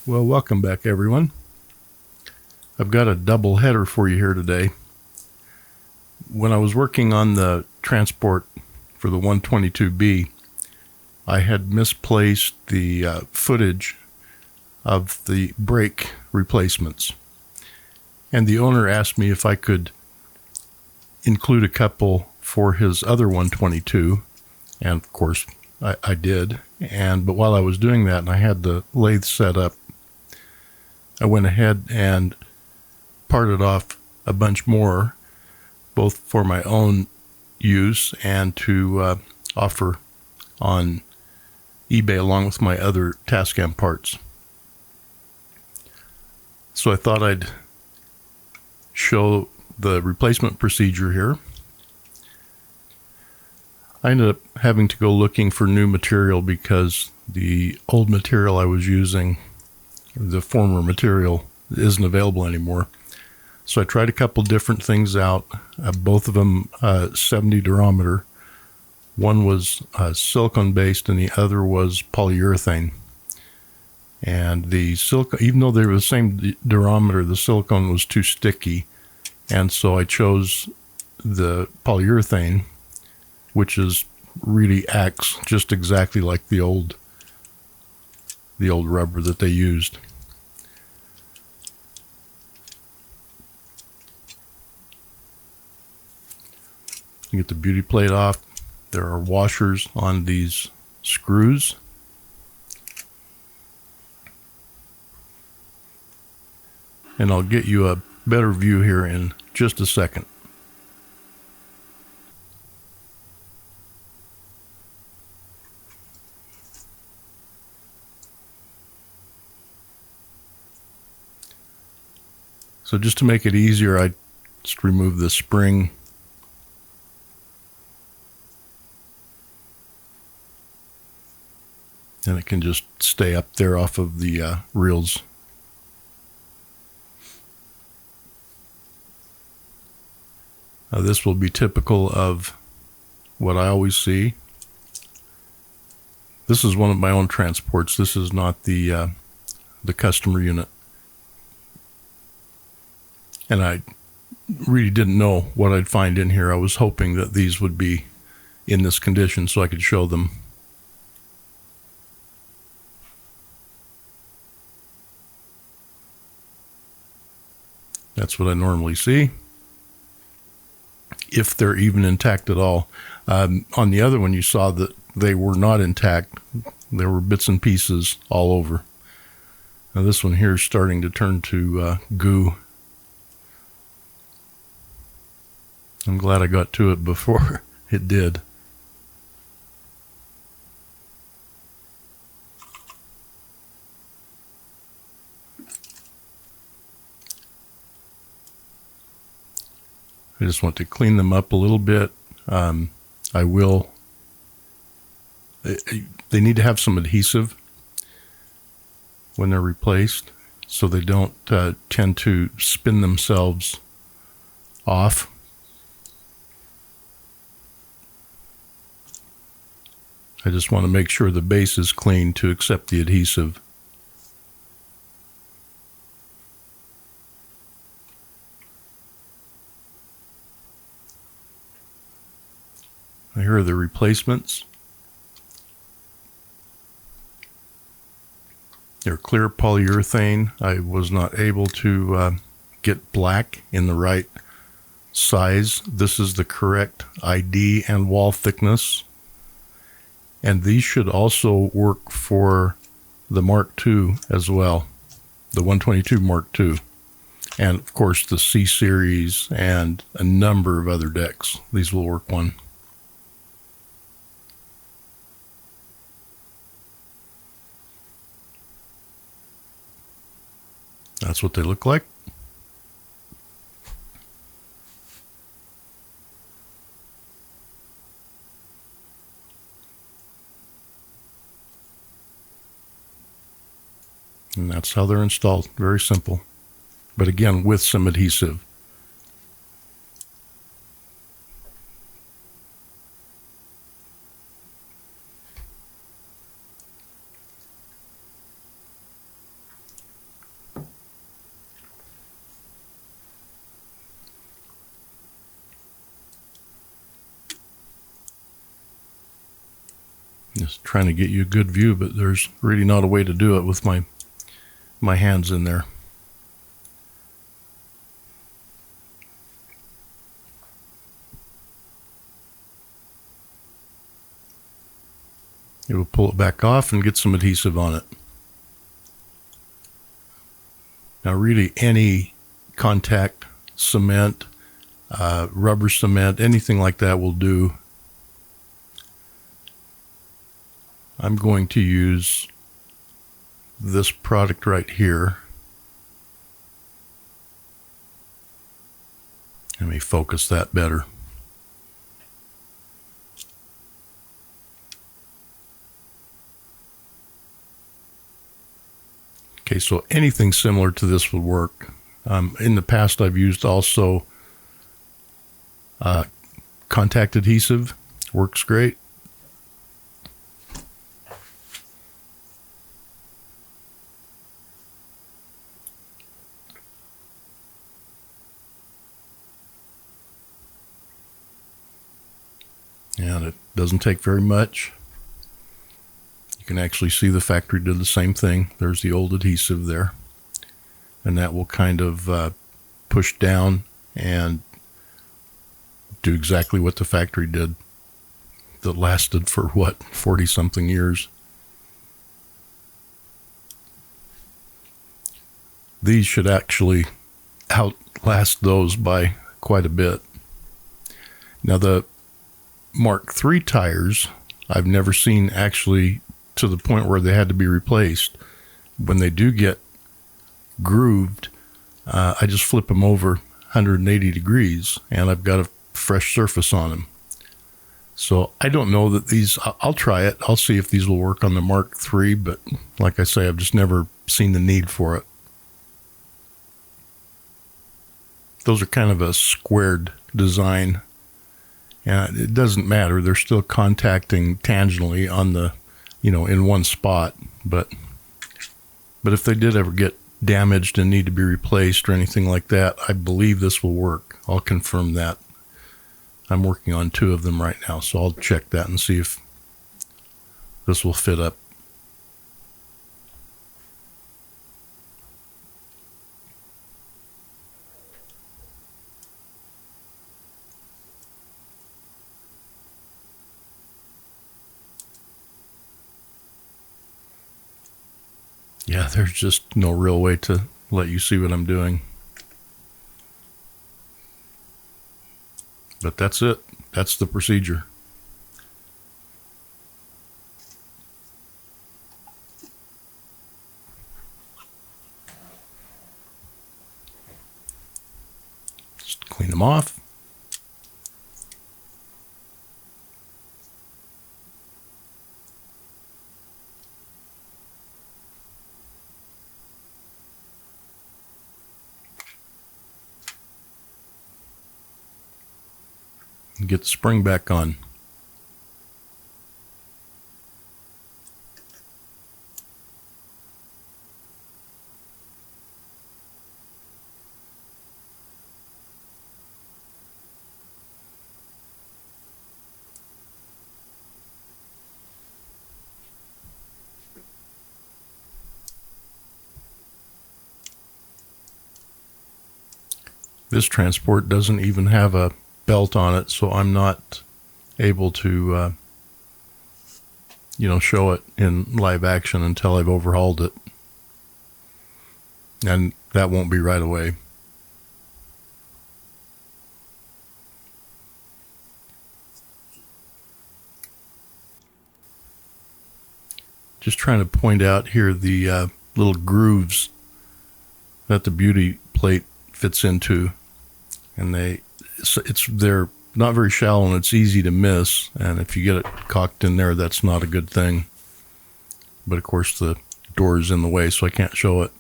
Well, welcome back, everyone. I've got a double header for you here today. When I was working on the transport for the 122B, I had misplaced the footage of the brake replacements. And the owner asked me if I could include a couple for his other 122. And of course, I did. But while I was doing that and I had the lathe set up, I went ahead and parted off a bunch more, both for my own use and to offer on eBay along with my other Tascam parts. So I thought I'd show the replacement procedure here. I ended up having to go looking for new material because the old material I was using, the former material, isn't available anymore. So I tried a couple different things out, both of them 70 durometer. One was silicone based and the other was polyurethane. And the silicone, even though they were the same durometer, the silicone was too sticky. And so I chose the polyurethane, which really acts just exactly like the old rubber that they used. You get the beauty plate off. There are washers on these screws. And I'll get you a better view here in just a second. So just to make it easier, I just remove the spring. And it can just stay up there off of the reels. Now this will be typical of what I always see. This is one of my own transports. This is not the customer unit. And I really didn't know what I'd find in here. I was hoping that these would be in this condition so I could show them. That's what I normally see, if they're even intact at all. On the other one, you saw that they were not intact. There were bits and pieces all over. Now this one here is starting to turn to goo. I'm glad I got to it before it did. I just want to clean them up a little bit. I will. They need to have some adhesive when they're replaced so they don't tend to spin themselves off. I just want to make sure the base is clean to accept the adhesive. Here are the replacements. They're clear polyurethane. I was not able to get black in the right size. This is the correct ID and wall thickness. And these should also work for the Mark II as well, the 122 Mark II. And of course the C series and a number of other decks. These will work one. That's what they look like. And that's how they're installed. Very simple. But again, with some adhesive. Just trying to get you a good view, but there's really not a way to do it with my hands in there. It will pull it back off and get some adhesive on it. Now really any contact cement, rubber cement, anything like that will do. I'm going to use this product right here. Let me focus that better. Okay, so anything similar to this would work. In the past, I've used also contact adhesive. Works great. And it doesn't take very much. You can actually see the factory did the same thing. There's the old adhesive there. And that will kind of push down and do exactly what the factory did. That lasted for what, 40-something years. These should actually outlast those by quite a bit. Now the Mark III tires, I've never seen actually to the point where they had to be replaced. When they do get grooved, I just flip them over 180 degrees and I've got a fresh surface on them. So I don't know that these, I'll try it. I'll see if these will work on the Mark III, but like I say, I've just never seen the need for it. Those are kind of a squared design. And it doesn't matter. They're still contacting tangentially on the, in one spot. But if they did ever get damaged and need to be replaced or anything like that, I believe this will work. I'll confirm that. I'm working on 2 of them right now, so I'll check that and see if this will fit up. Yeah, there's just no real way to let you see what I'm doing. But that's it. That's the procedure. Just clean them off. And get the spring back on. This transport doesn't even have a belt on it, so I'm not able to show it in live action until I've overhauled it, and that won't be right away. Just trying to point out here the little grooves that the beauty plate fits into, and they're not very shallow and it's easy to miss, and if you get it cocked in there, that's not a good thing. But of course the door is in the way, so I can't show it.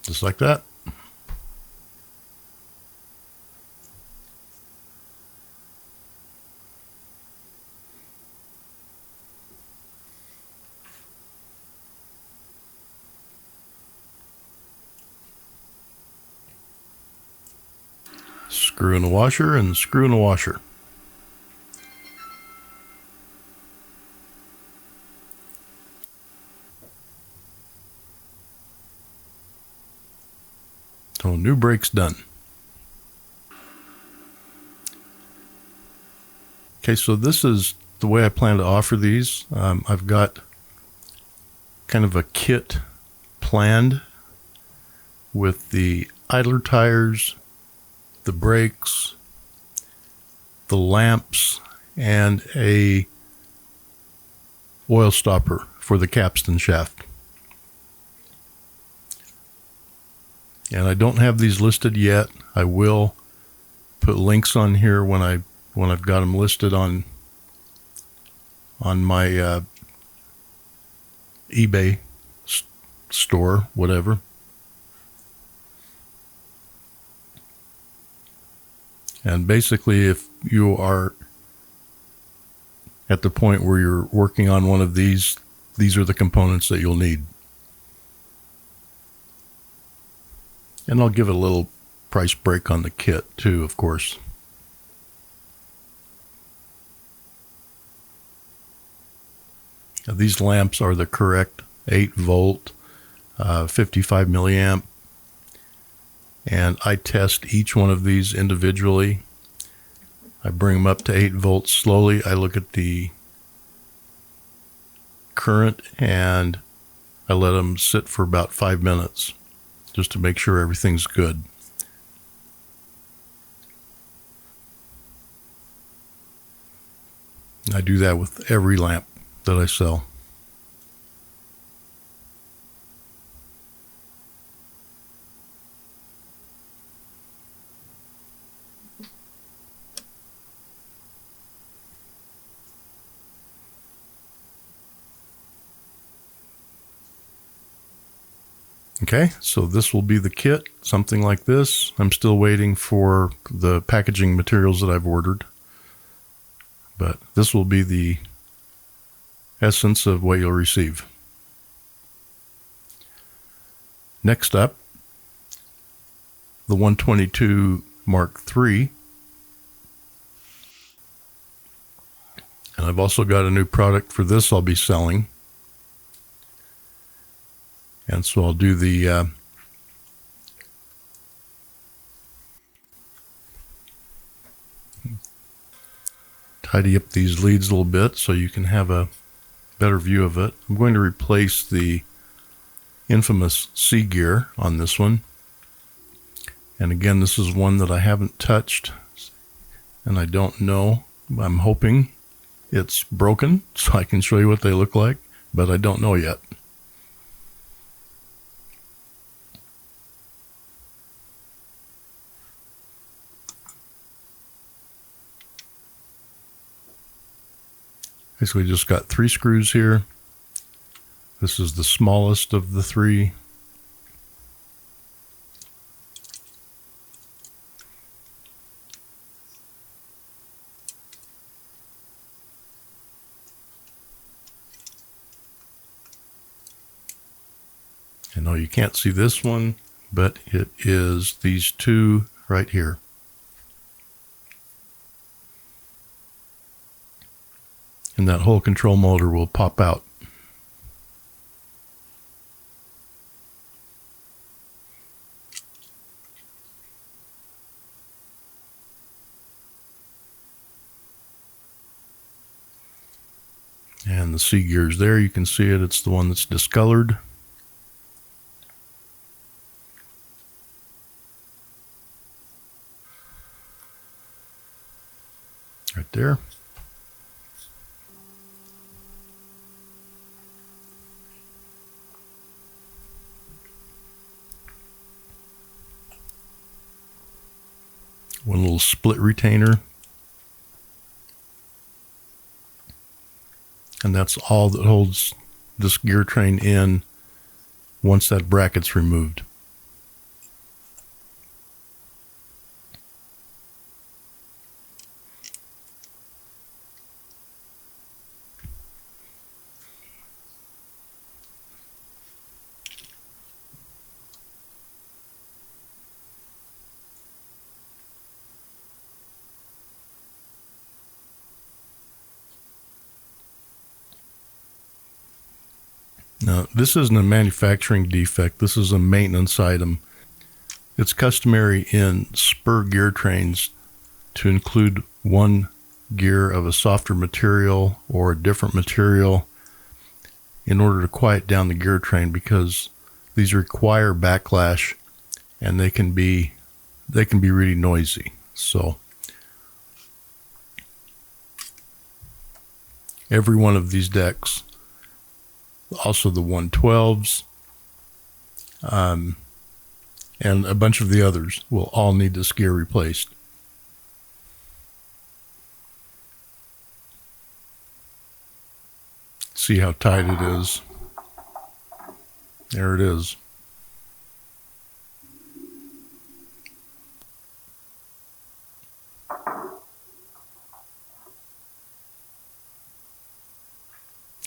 Just like that. Screw in the washer and screw in the washer. So new brake's done. Okay, so this is the way I plan to offer these. I've got kind of a kit planned with the idler tires, the brakes, the lamps, and a oil stopper for the capstan shaft. And I don't have these listed yet. I will put links on here when I've got them listed on my eBay store, whatever. And basically, if you are at the point where you're working on one of these are the components that you'll need. And I'll give it a little price break on the kit too, of course. Now, these lamps are the correct 8 volt, 55 milliamp. And I test each one of these individually. I bring them up to 8 volts slowly. I look at the current and I let them sit for about 5 minutes just to make sure everything's good. I do that with every lamp that I sell. Okay, so this will be the kit, something like this. I'm still waiting for the packaging materials that I've ordered, but this will be the essence of what you'll receive. Next up, the 122 Mark III. And I've also got a new product for this I'll be selling. And so I'll do the tidy up these leads a little bit so you can have a better view of it. I'm going to replace the infamous C gear on this one. And again, this is one that I haven't touched and I don't know. I'm hoping it's broken so I can show you what they look like, but I don't know yet. Basically just got 3 screws here. This is the smallest of the 3. And no, you can't see this one, but it is these 2 right here. And that whole control motor will pop out. And the C gear's there, you can see it, it's the one that's discolored. Right there. One little split retainer. And that's all that holds this gear train in once that bracket's removed. Now, this isn't a manufacturing defect. This is a maintenance item. It's customary in spur gear trains to include one gear of a softer material or a different material in order to quiet down the gear train, because these require backlash and they can be really noisy. So every one of these decks, also the 112s, and a bunch of the others, will all need this gear replaced. See how tight it is. There it is.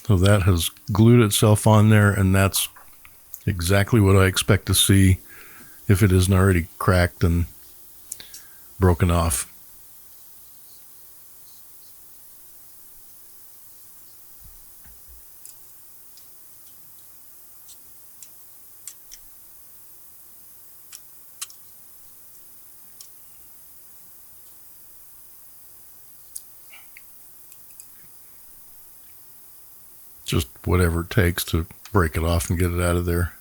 So that has glued itself on there, and that's exactly what I expect to see if it isn't already cracked and broken off. Just whatever it takes to break it off and get it out of there.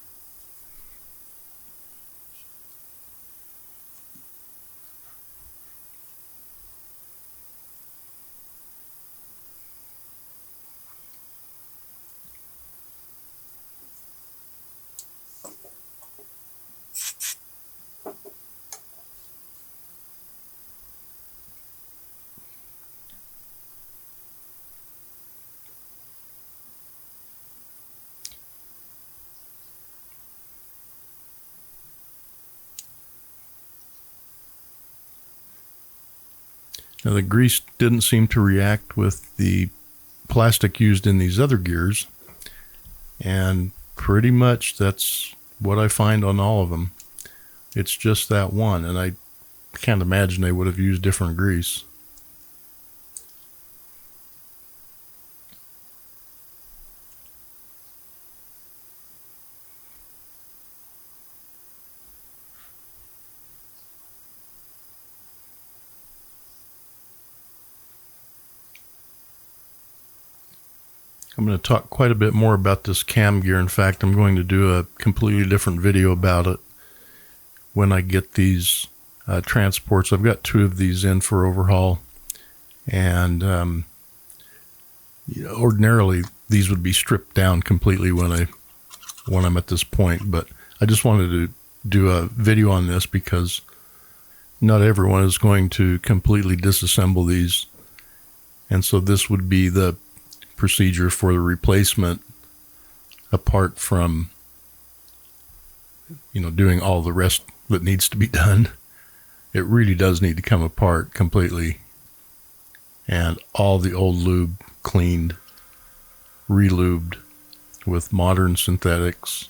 Now, the grease didn't seem to react with the plastic used in these other gears, and pretty much that's what I find on all of them. It's just that one, and I can't imagine they would have used different grease. I'm going to talk quite a bit more about this cam gear. In fact, I'm going to do a completely different video about it when I get these transports. I've got 2 of these in for overhaul, and ordinarily these would be stripped down completely when I'm at this point, but I just wanted to do a video on this because not everyone is going to completely disassemble these, and so this would be the procedure for the replacement, apart from doing all the rest that needs to be done. It really does need to come apart completely, and all the old lube cleaned, relubed with modern synthetics.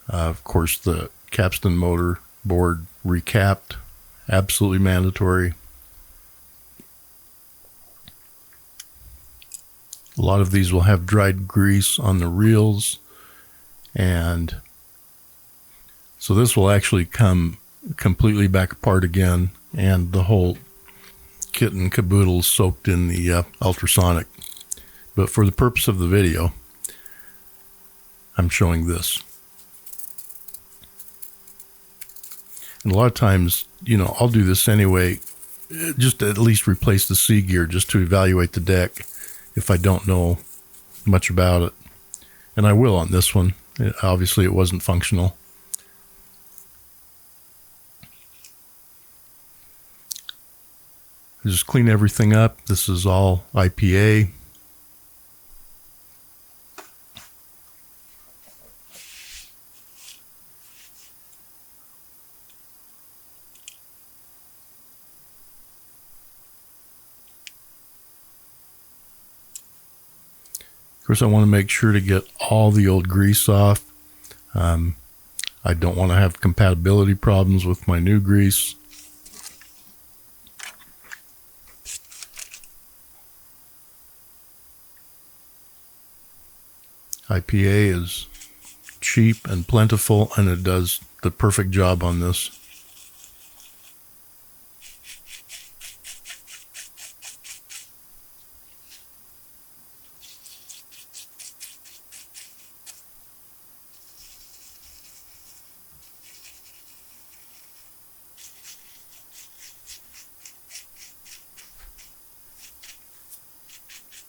Of course, the capstan motor board recapped, absolutely mandatory. A lot of these will have dried grease on the reels, and so this will actually come completely back apart again, and the whole kit and caboodle soaked in the ultrasonic. But for the purpose of the video, I'm showing this. And a lot of times, I'll do this anyway, just to at least replace the C gear, just to evaluate the deck if I don't know much about it. And I will on this one. Obviously, it wasn't functional. Just clean everything up. This is all IPA. Of course, I want to make sure to get all the old grease off. I don't want to have compatibility problems with my new grease. IPA is cheap and plentiful, and it does the perfect job on this.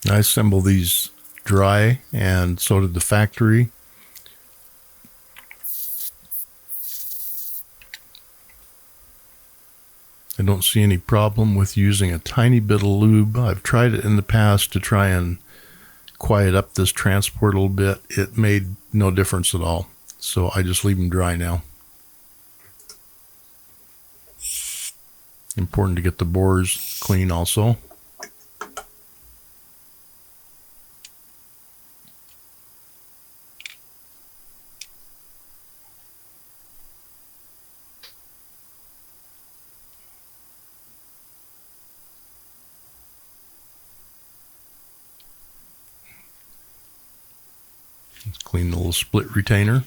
I assemble these dry, and so did the factory. I don't see any problem with using a tiny bit of lube. I've tried it in the past to try and quiet up this transport a little bit. It made no difference at all. So I just leave them dry now. Important to get the bores clean also. Let's clean the little split retainer.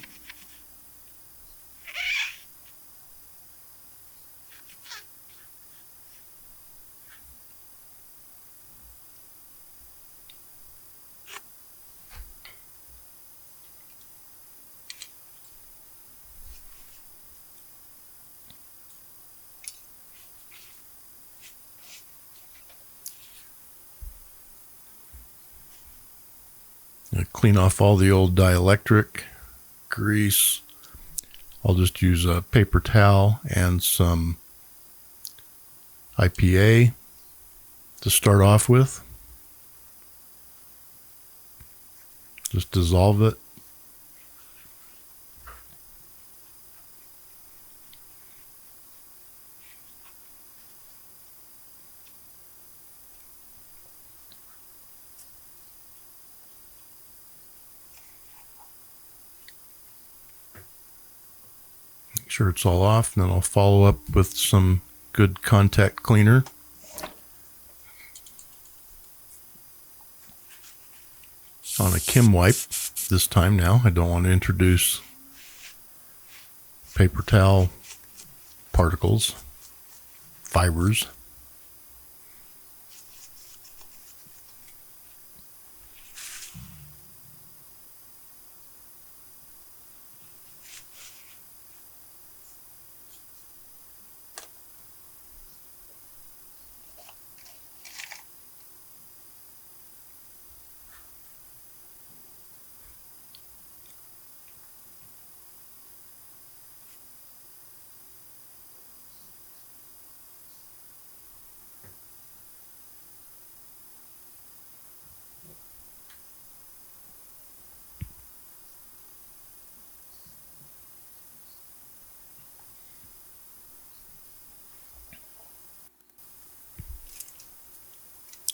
Clean off all the old dielectric grease. I'll just use a paper towel and some IPA to start off with. Just dissolve it. Make sure it's all off, and then I'll follow up with some good contact cleaner. On a Kim wipe this time now. I don't want to introduce paper towel particles, fibers.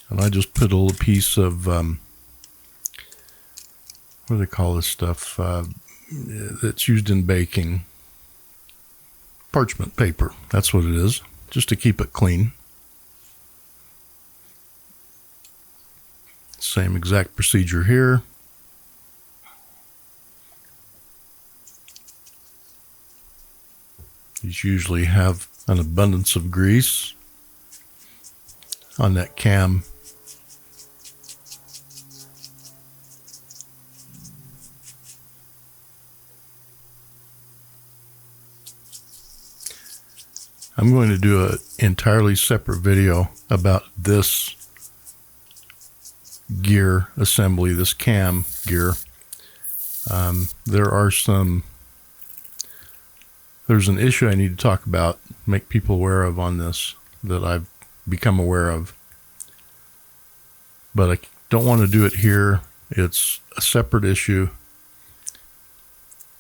And I just put a little piece of, what do they call this stuff? That's used in baking. Parchment paper, that's what it is, just to keep it clean. Same exact procedure here. These usually have an abundance of grease on that cam. I'm going to do an entirely separate video about this gear assembly, this cam gear. There's an issue I need to talk about, make people aware of on this, that I've become aware of. But I don't want to do it here. It's a separate issue.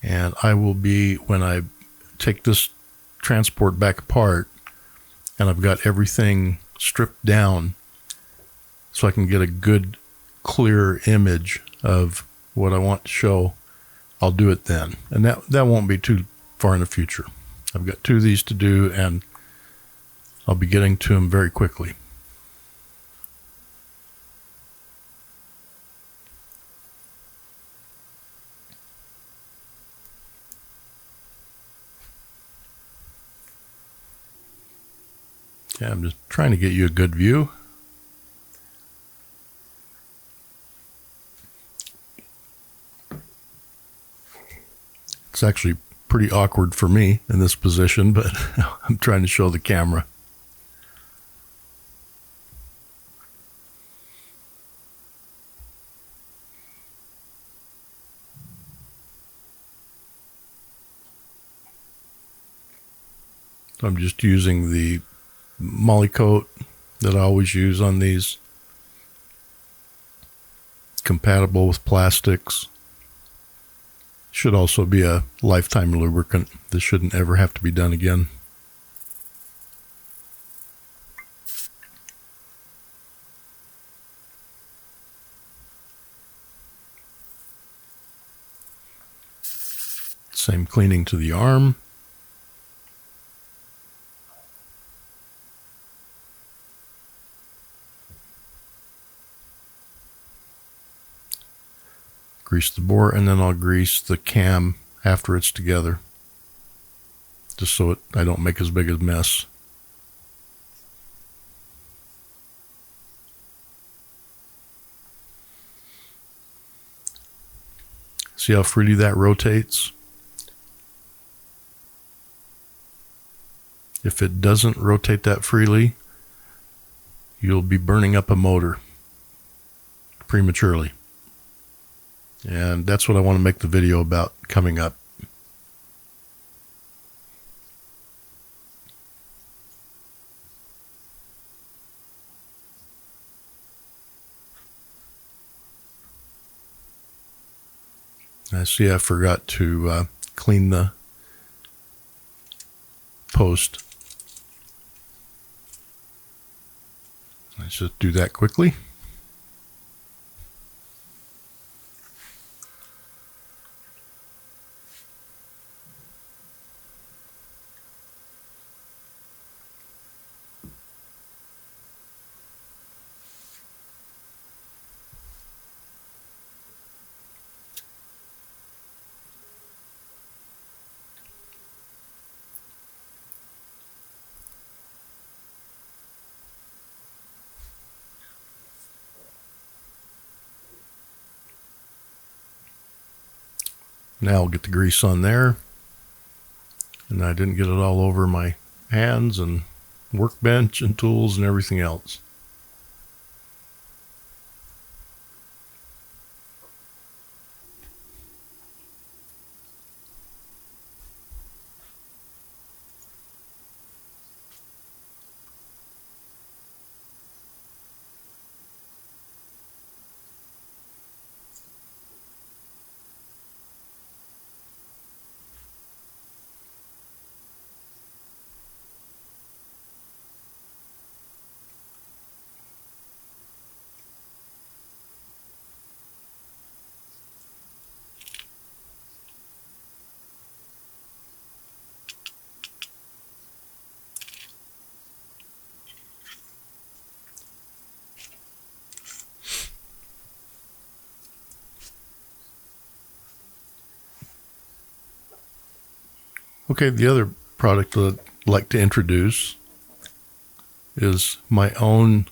And I will be, when I take this transport back apart and I've got everything stripped down so I can get a good clear image of what I want to show, I'll do it then. And that won't be too far in the future. I've got 2 of these to do, and I'll be getting to them very quickly. Yeah, I'm just trying to get you a good view. It's actually pretty awkward for me in this position, but I'm trying to show the camera. So I'm just using the moly coat that I always use on these, compatible with plastics. Should also be a lifetime lubricant. This shouldn't ever have to be done again. Same cleaning to the arm. Grease the bore, and then I'll grease the cam after it's together, just so I don't make as big a mess. See how freely that rotates? If it doesn't rotate that freely, you'll be burning up a motor prematurely. And that's what I want to make the video about coming up. I see I forgot to clean the post. Let's just do that quickly. Now I'll get the grease on there, and I didn't get it all over my hands and workbench and tools and everything else. Okay, the other product that I'd like to introduce is my own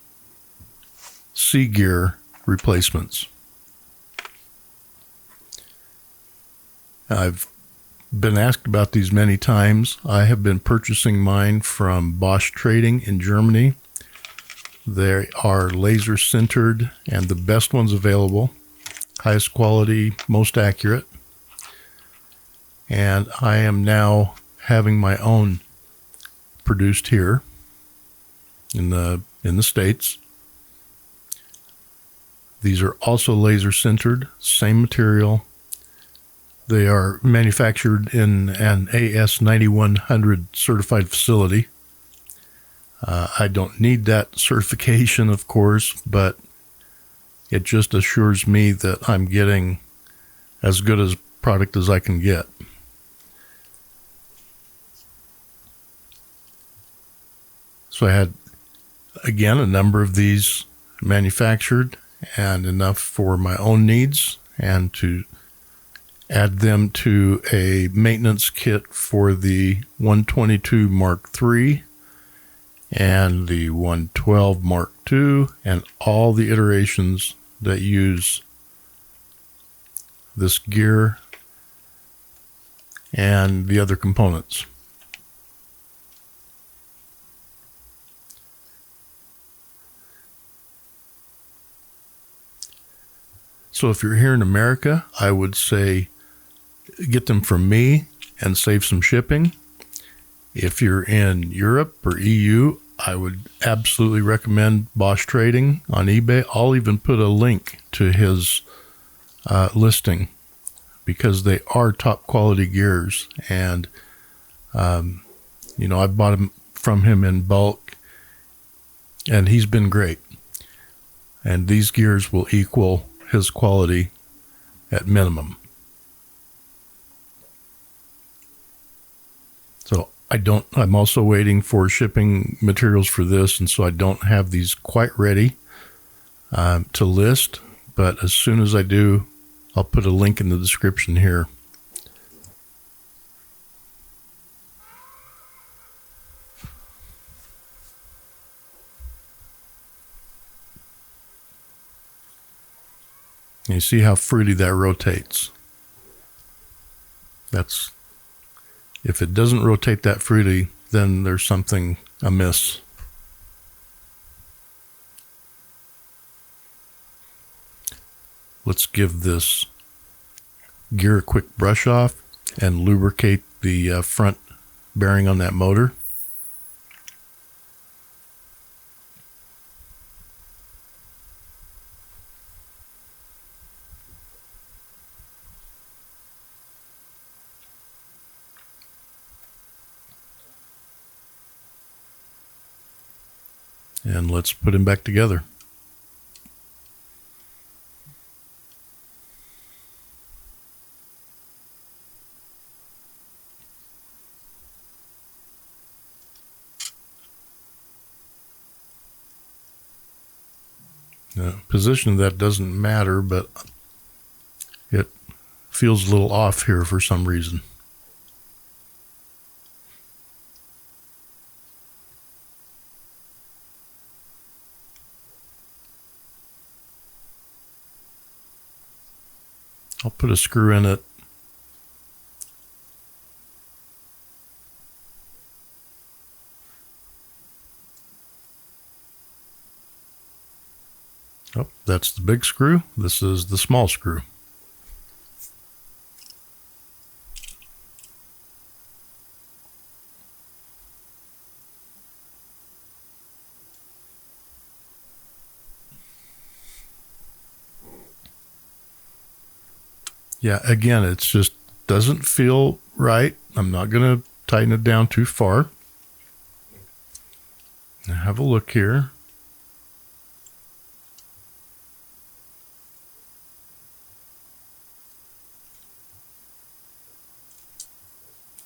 C-gear replacements. I've been asked about these many times. I have been purchasing mine from Bosch-Trading in Germany. They are laser sintered and the best ones available, highest quality, most accurate. And I am now having my own produced here in the States. These are also laser sintered, same material. They are manufactured in an AS 9100 certified facility. I don't need that certification, of course, but it just assures me that I'm getting as good a product as I can get. So I had, again, a number of these manufactured and enough for my own needs, and to add them to a maintenance kit for the 122 Mark III and the 112 Mark II, and all the iterations that use this gear and the other components. So if you're here in America, I would say get them from me and save some shipping. If you're in Europe or EU, I would absolutely recommend Bosch-Trading on eBay. I'll even put a link to his listing, because they are top quality gears. And, I bought them from him in bulk, and he's been great. And these gears will equal his quality at minimum. So I'm also waiting for shipping materials for this, and so I don't have these quite ready to list. But as soon as I do, I'll put a link in the description here. You see how fruity that rotates. If it doesn't rotate that fruity, then there's something amiss. Let's give this gear a quick brush off and lubricate the front bearing on that motor. And let's put him back together. Now, position of that doesn't matter, but it feels a little off here for some reason. I'll put a screw in it. Oh, that's the big screw. This is the small screw. Yeah, again, it's just doesn't feel right. I'm not going to tighten it down too far. Now have a look here.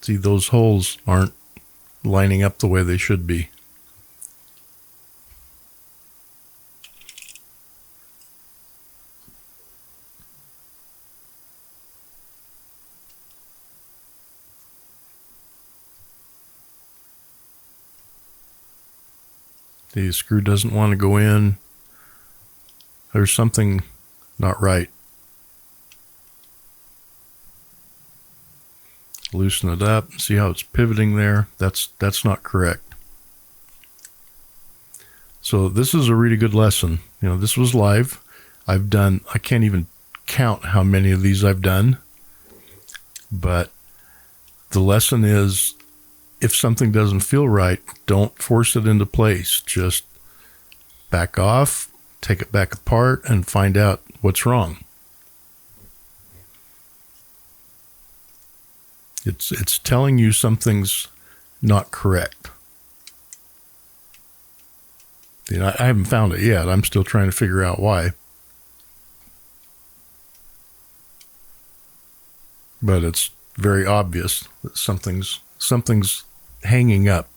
See, those holes aren't lining up the way they should be. The screw doesn't want to go in. There's something not right. Loosen it up. See how it's pivoting there? That's not correct. So this is a really good lesson. This was live. I can't even count how many of these I've done. But the lesson is, if something doesn't feel right, don't force it into place. Just back off, take it back apart, and find out what's wrong. It's telling you something's not correct. I haven't found it yet. I'm still trying to figure out why. But it's very obvious that something's hanging up.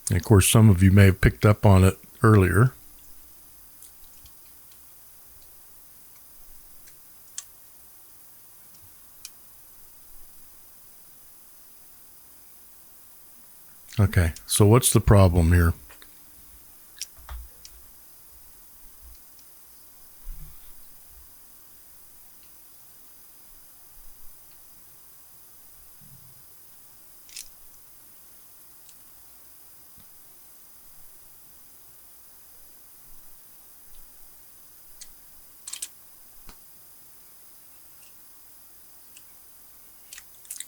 And of course, some of you may have picked up on it earlier. Okay, so what's the problem here?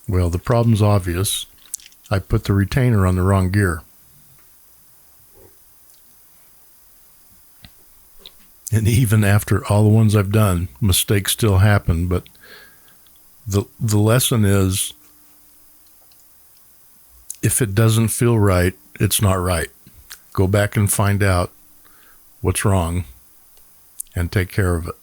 Well, the problem's obvious. I put the retainer on the wrong gear. And even after all the ones I've done, mistakes still happen. But the lesson is, if it doesn't feel right, it's not right. Go back and find out what's wrong and take care of it.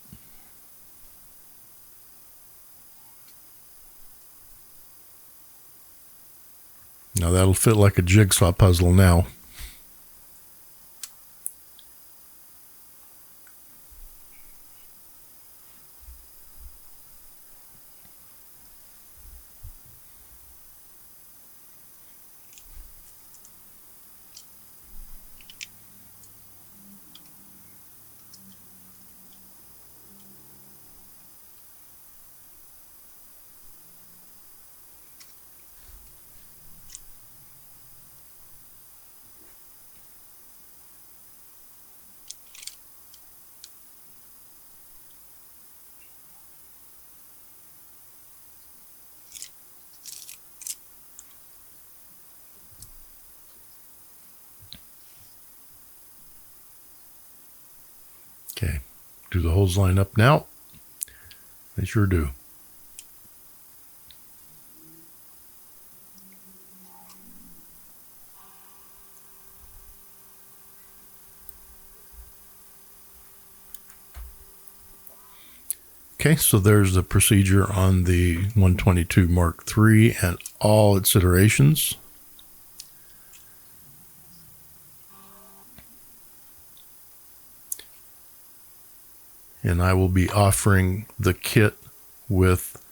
Now that'll fit like a jigsaw puzzle now. Okay, do the holes line up now? They sure do. Okay, so there's the procedure on the 122 Mark III and all its iterations. And I will be offering the kit with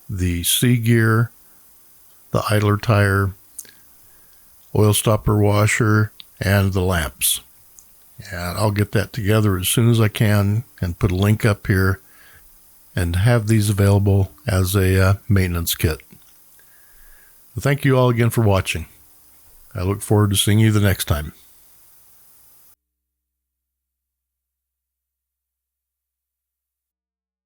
the C gear, the idler tire, oil stopper washer, and the lamps. And I'll get that together as soon as I can and put a link up here and have these available as a maintenance kit. Thank you all again for watching. I look forward to seeing you the next time.